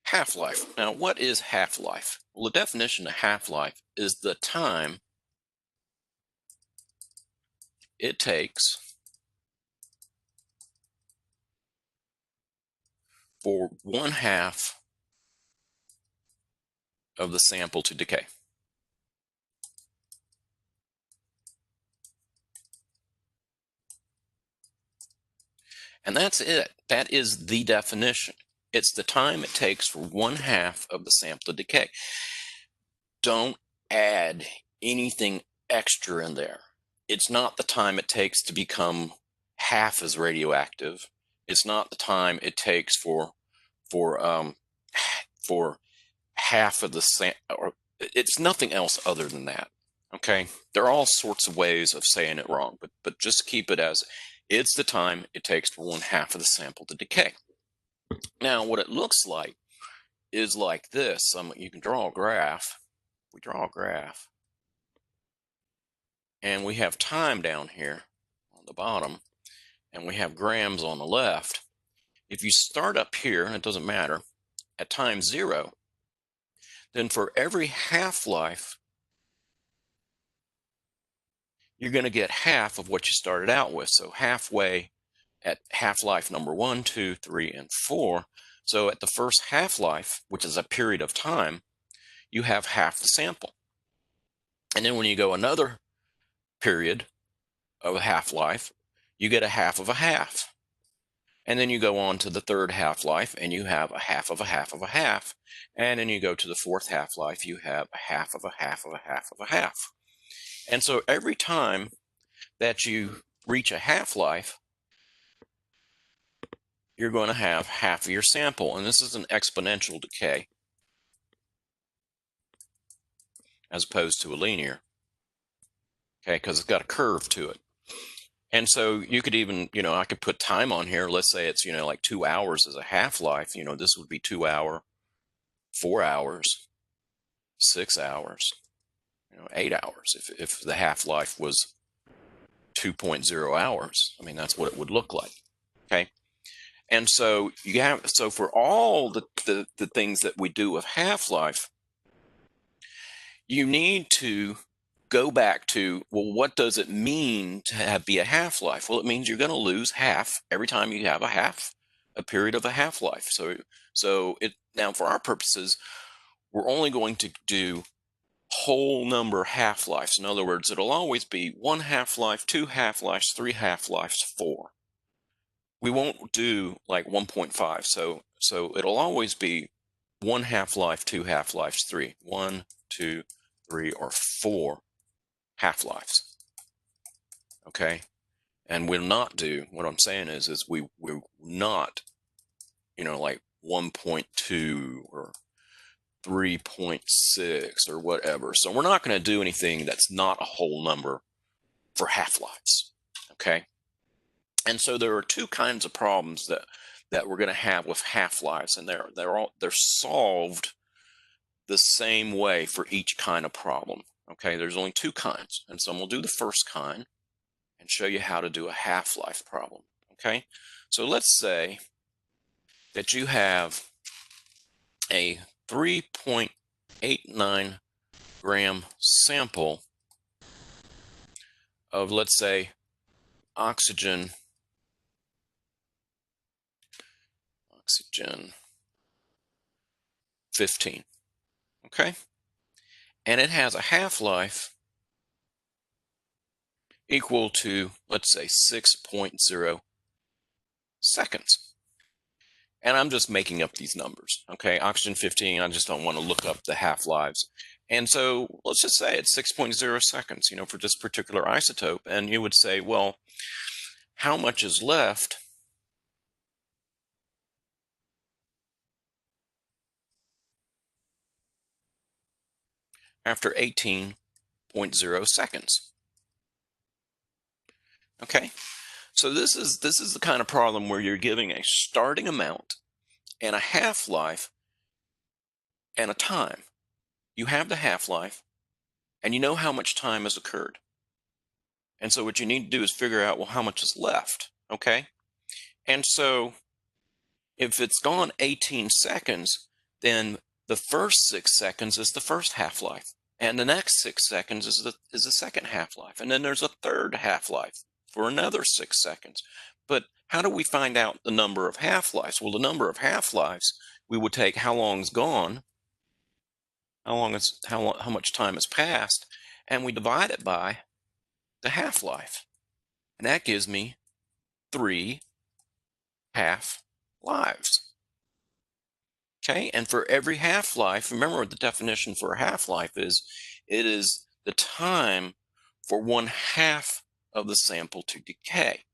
Half-life. Now, what is half-life? Well, the definition of half-life is the time it takes for 1/2 of the sample to decay. And that's it. That is the definition. It's the time it takes for 1/2 of the sample to decay. Don't add anything extra in there. It's not the time it takes to become half as radioactive. It's not the time it takes for for half of the sample, or it's nothing else other than that. Okay, there are all sorts of ways of saying it wrong, but just keep it as it's the time it takes for 1/2 of the sample to decay. Now, what it looks like is like this. You can draw a graph. We draw a graph, and we have time down here on the bottom, and we have grams on the left. If you start up here, and it doesn't matter, at time 0, then for every half-life, you're going to get half of what you started out with. So halfway at half-life number 1, 2, 3, and 4. So at the first half-life, which is a period of time, you have half the sample. And then when you go another period of a half-life, you get a half of a half. And then you go on to the third half-life, and you have a half of a half of a half. And then you go to the fourth half-life, you have a half of a half of a half of a half. And so every time that you reach a half-life, you're going to have half of your sample. And this is an exponential decay as opposed to a linear, okay, because it's got a curve to it. And so you could even, I could put time on here. Let's say it's, like 2 hours as a half-life. This would be 2 hour, 4 hours, 6 hours, 8 hours. If the half-life was 2.0 hours, I mean, that's what it would look like, okay? And so so for all the things that we do with half-life, you need to go back to, well, what does it mean to be a half-life? Well, it means you're going to lose half every time you have a period of a half-life. So now for our purposes, we're only going to do whole number half-lives. In other words, it'll always be 1 half-life, 2 half-lives, 3 half-lives, 4. We won't do like 1.5. So it'll always be 1 half-life, 2 half-lives, 3. 1, 2, 3, or 4 half-lives. Okay? And we'll not do, what I'm saying is we're not, like 1.2 or 3.6 or whatever. So we're not going to do anything that's not a whole number for half-lives. Okay? And so there are two kinds of problems that we're going to have with half-lives, and they're solved the same way for each kind of problem. Okay, there's only two kinds, and so we'll do the first kind and show you how to do a half-life problem. Okay, so let's say that you have a 3.89 gram sample of, let's say, oxygen 15. Okay, and it has a half-life equal to, let's say, 6.0 seconds. And I'm just making up these numbers, okay? Oxygen 15, I just don't want to look up the half-lives. And so let's just say it's 6.0 seconds, for this particular isotope. And you would say, well, how much is left after 18.0 seconds? Okay, so this is the kind of problem where you're giving a starting amount and a half-life and a time. You have the half-life, and you know how much time has occurred. And so what you need to do is figure out, well, how much is left, okay? And so if it's gone 18 seconds, then the first 6 seconds is the first half-life, and the next 6 seconds is the second half-life, and then there's a third half-life for another 6 seconds. But how do we find out the number of half-lives? Well, the number of half-lives, we would take how long's gone, how much time has passed, and we divide it by the half-life, and that gives me 3 half-lives. Okay, and for every half-life, remember what the definition for a half-life is. It is the time for 1/2 of the sample to decay.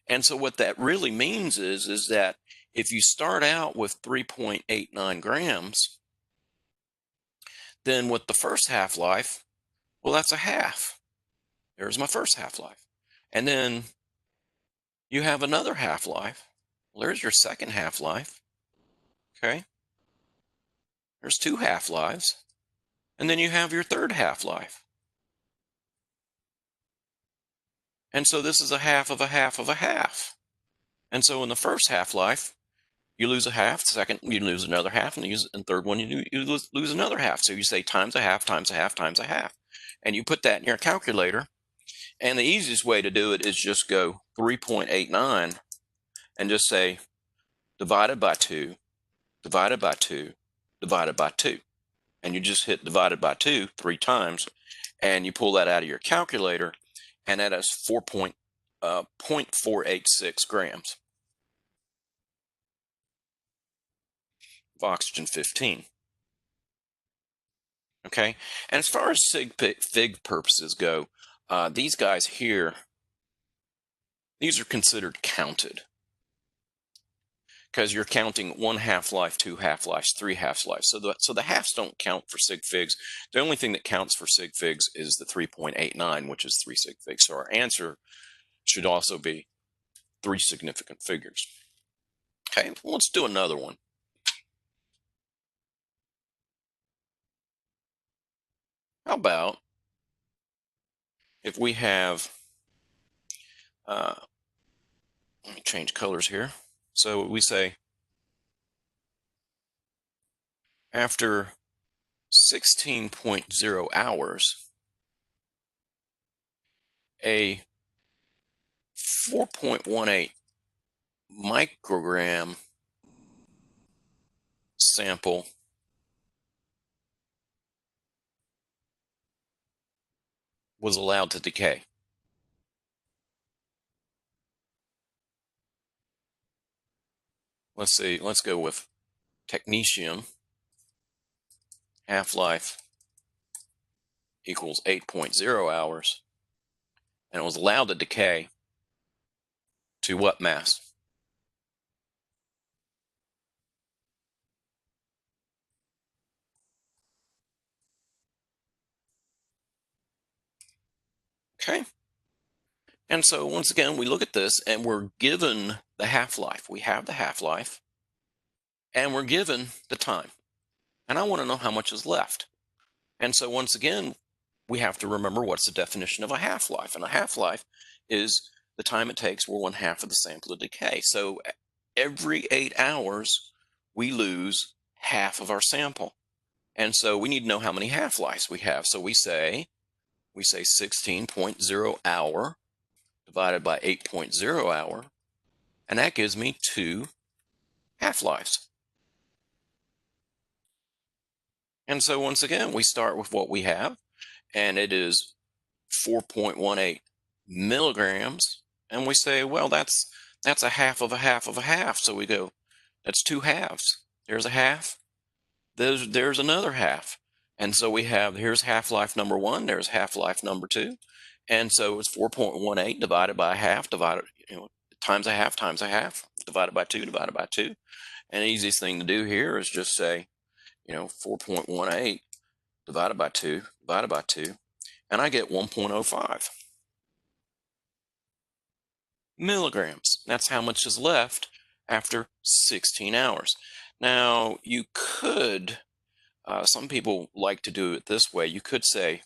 And so what that really means is that if you start out with 3.89 grams, then with the first half-life, well, that's a half. There's my first half-life. And then you have another half-life. Well, there's your second half-life. Okay, there's 2 half-lives. And then you have your third half-life. And so this is a half of a half of a half. And so in the first half-life, you lose a half. Second, you lose another half. And the third one, you lose another half. So you say times a half, times a half, times a half. And you put that in your calculator. And the easiest way to do it is just go 3.89 and just say divided by 2, divided by 2, divided by 2. And you just hit divided by 2 3 times. And you pull that out of your calculator. And that is 0.486 grams of oxygen 15. Okay, and as far as fig purposes go, these guys here, these are considered counted because you're counting 1 half-life, 2 half-lives, 3 half-lives. So the halves don't count for sig figs. The only thing that counts for sig figs is the 3.89, which is 3 sig figs. So our answer should also be 3 significant figures. Okay, let's do another one. How about if we have, let me change colors here. So we say, after 16.0 hours, a 4.18 microgram sample was allowed to decay. Let's see, let's go with technetium. Half-life equals 8.0 hours, and it was allowed to decay to what mass? Okay, and so once again, we look at this and we're given the half-life. We have the half-life, and we're given the time. And I want to know how much is left. And so once again, we have to remember what's the definition of a half-life. And a half-life is the time it takes for 1/2 of the sample to decay. So every 8 hours, we lose half of our sample. And so we need to know how many half-lives we have. So we say 16.0 hour divided by 8.0 hour, and that gives me 2 half-lives. And so once again, we start with what we have, and it is 4.18 milligrams. And we say, well, that's a half of a half of a half. So we go, that's 2 halves. There's a half. There's another half. And so we have, here's half-life number 1, there's half-life number 2. And so it's 4.18 divided by a half, divided, times a half, divided by 2, divided by 2. And the easiest thing to do here is just say, 4.18 divided by 2, divided by 2, and I get 1.05 milligrams. That's how much is left after 16 hours. Now, you could, some people like to do it this way. You could say,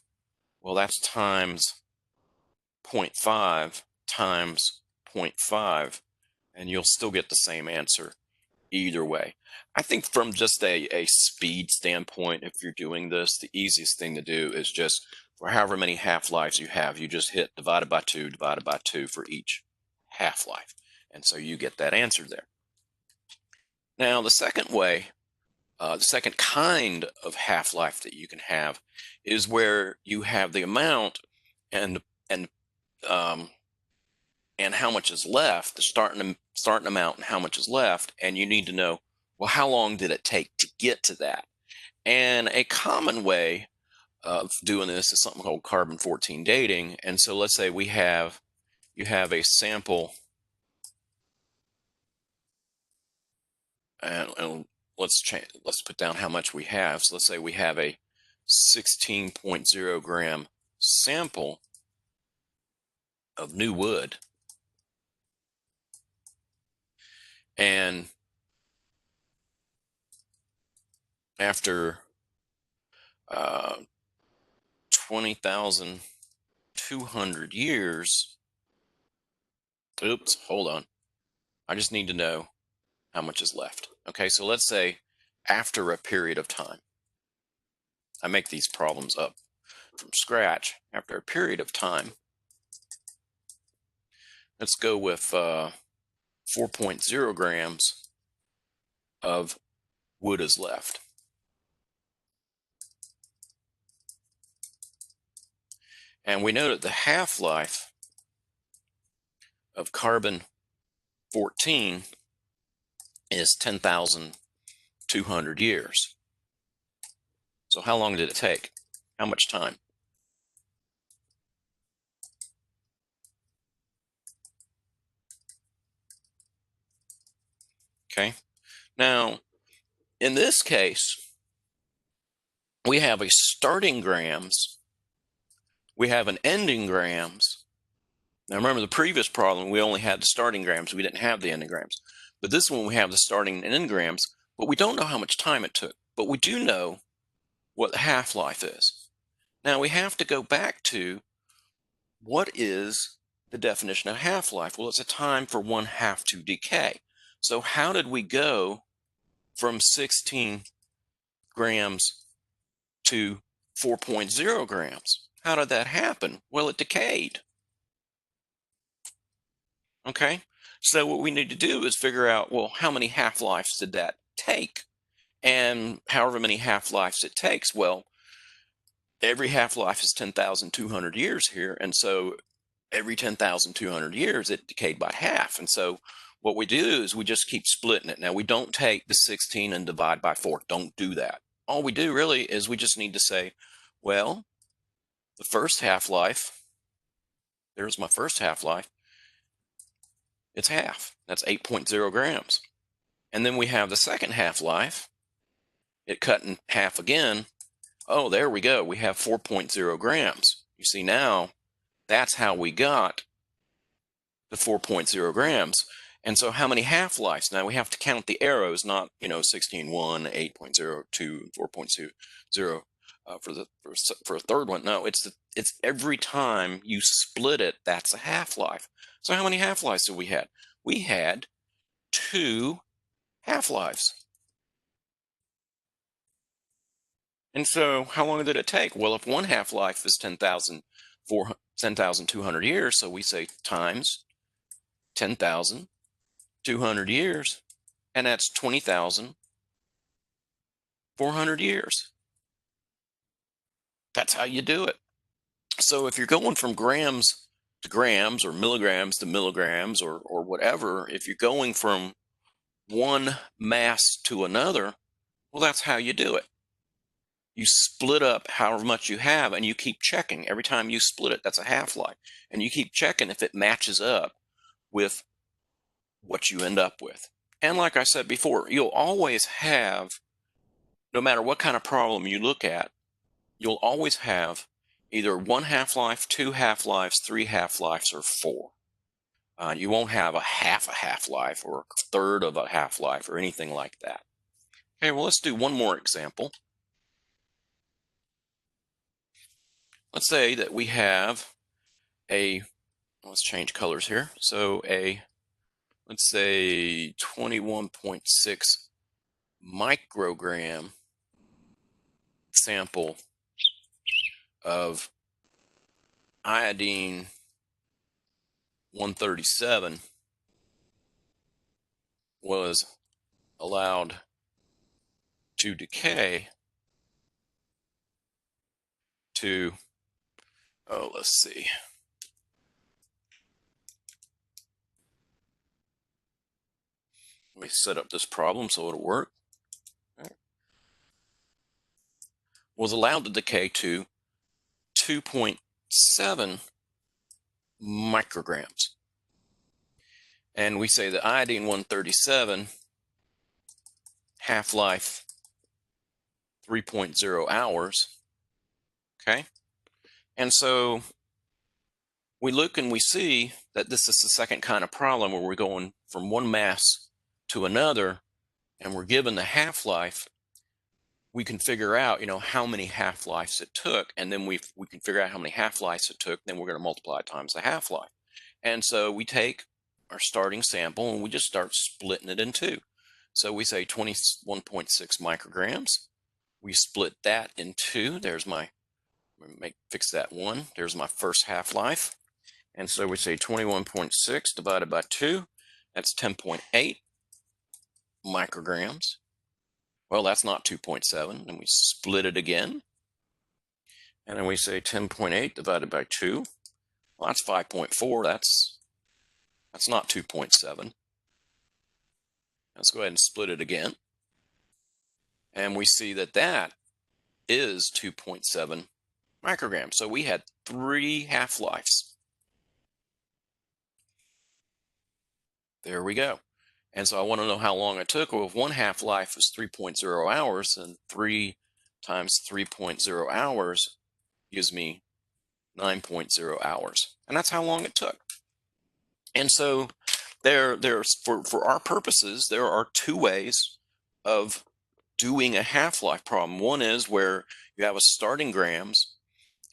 well, that's times 0.5 times 0.5, and you'll still get the same answer. either way. I think from just a speed standpoint, if you're doing this, the easiest thing to do is just for however many half-lives you have, you just hit divided by 2 for each half-life. And so you get that answer there. Now, the second way, the second kind of half-life that you can have is where you have the amount and and um, and how much is left, the starting amount and how much is left, and you need to know, well, how long did it take to get to that? And a common way of doing this is something called carbon 14 dating. And so let's say you have a sample, and let's put down how much we have. So let's say we have a 16.0 gram sample of new wood, and after 20,200 years, oops, hold on, I just need to know how much is left. Okay, so let's say after a period of time, I make these problems up from scratch. After a period of time, let's go with 4.0 grams of wood is left. And we know that the half-life of carbon 14 is 10,200 years. So how long did it take? How much time? Okay. Now, in this case, we have a starting grams, we have an ending grams. Now remember the previous problem, we only had the starting grams, we didn't have the ending grams. But this one we have the starting and end grams, but we don't know how much time it took. But we do know what the half-life is. Now we have to go back to what is the definition of half-life? Well, it's a time for one half to decay. So how did we go from 16 grams to 4.0 grams? How did that happen? Well, it decayed. Okay, so what we need to do is figure out, well, how many half-lives did that take? And however many half-lives it takes, well, every half-life is 10,200 years here, and so every 10,200 years it decayed by half. And so what we do is we just keep splitting it. Now, we don't take the 16 and divide by 4. Don't do that. All we do really is we just need to say, well, the first half-life, there's my first half-life, it's half. That's 8.0 grams. And then we have the second half-life, it cut in half again. Oh, there we go. We have 4.0 grams. You see, now that's how we got the 4.0 grams. And so how many half-lives? Now we have to count the arrows, not, 16, 1, 8.0, 2, 4.0 for a third one. No, it's every time you split it, that's a half-life. So how many half-lives did we have? We had 2 half-lives. And so how long did it take? Well, if one half-life is 10,200 years, so we say times 10,200 years, and that's 20,400 years. That's how you do it. So if you're going from grams to grams or milligrams to milligrams or whatever, if you're going from one mass to another, well, that's how you do it. You split up however much you have, and you keep checking. Every time you split it, that's a half-life. And you keep checking if it matches up with what you end up with. And like I said before, you'll always have, no matter what kind of problem you look at, you'll always have either 1 half-life, 2 half-lives, 3 half-lives, or 4. You won't have a half-life or a third of a half-life or anything like that. Okay, well, let's do one more example. Let's say that we have let's change colors here. So let's say 21.6 microgram sample of iodine 137 was allowed to decay to, oh, let's see, let me set up this problem so it'll work. Was allowed to decay to 2.7 micrograms. And we say the iodine 137 half-life 3.0 hours. Okay. And so we look and we see that this is the second kind of problem where we're going from one mass to another and we're given the half-life. We can figure out, how many half-lives it took, and then we can figure out how many half-lives it took, then we're going to multiply it times the half-life. And so we take our starting sample and we just start splitting it in two. So we say 21.6 micrograms. We split that in two. There's my, fix that one. There's my first half-life. And so we say 21.6 divided by 2. That's 10.8 micrograms. Well, that's not 2.7. And we split it again. And then we say 10.8 divided by 2. Well, that's 5.4. That's not 2.7. Let's go ahead and split it again. And we see that that is 2.7 micrograms. So we had 3 half-lives. There we go. And so I want to know how long it took. Well, if one half-life is 3.0 hours, then 3 times 3.0 hours gives me 9.0 hours. And that's how long it took. And so for our purposes, there are 2 ways of doing a half-life problem. One is where you have a starting grams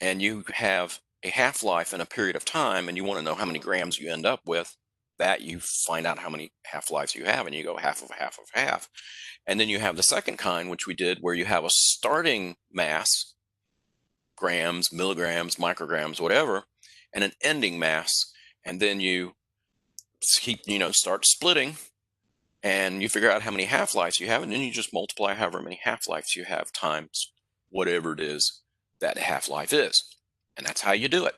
and you have a half-life in a period of time, and you want to know how many grams you end up with. That you find out how many half-lives you have, and you go half of half of half. And then you have the second kind, which we did, where you have a starting mass, grams, milligrams, micrograms, whatever, and an ending mass. And then you keep, start splitting, and you figure out how many half-lives you have, and then you just multiply however many half-lives you have times whatever it is that half-life is. And that's how you do it.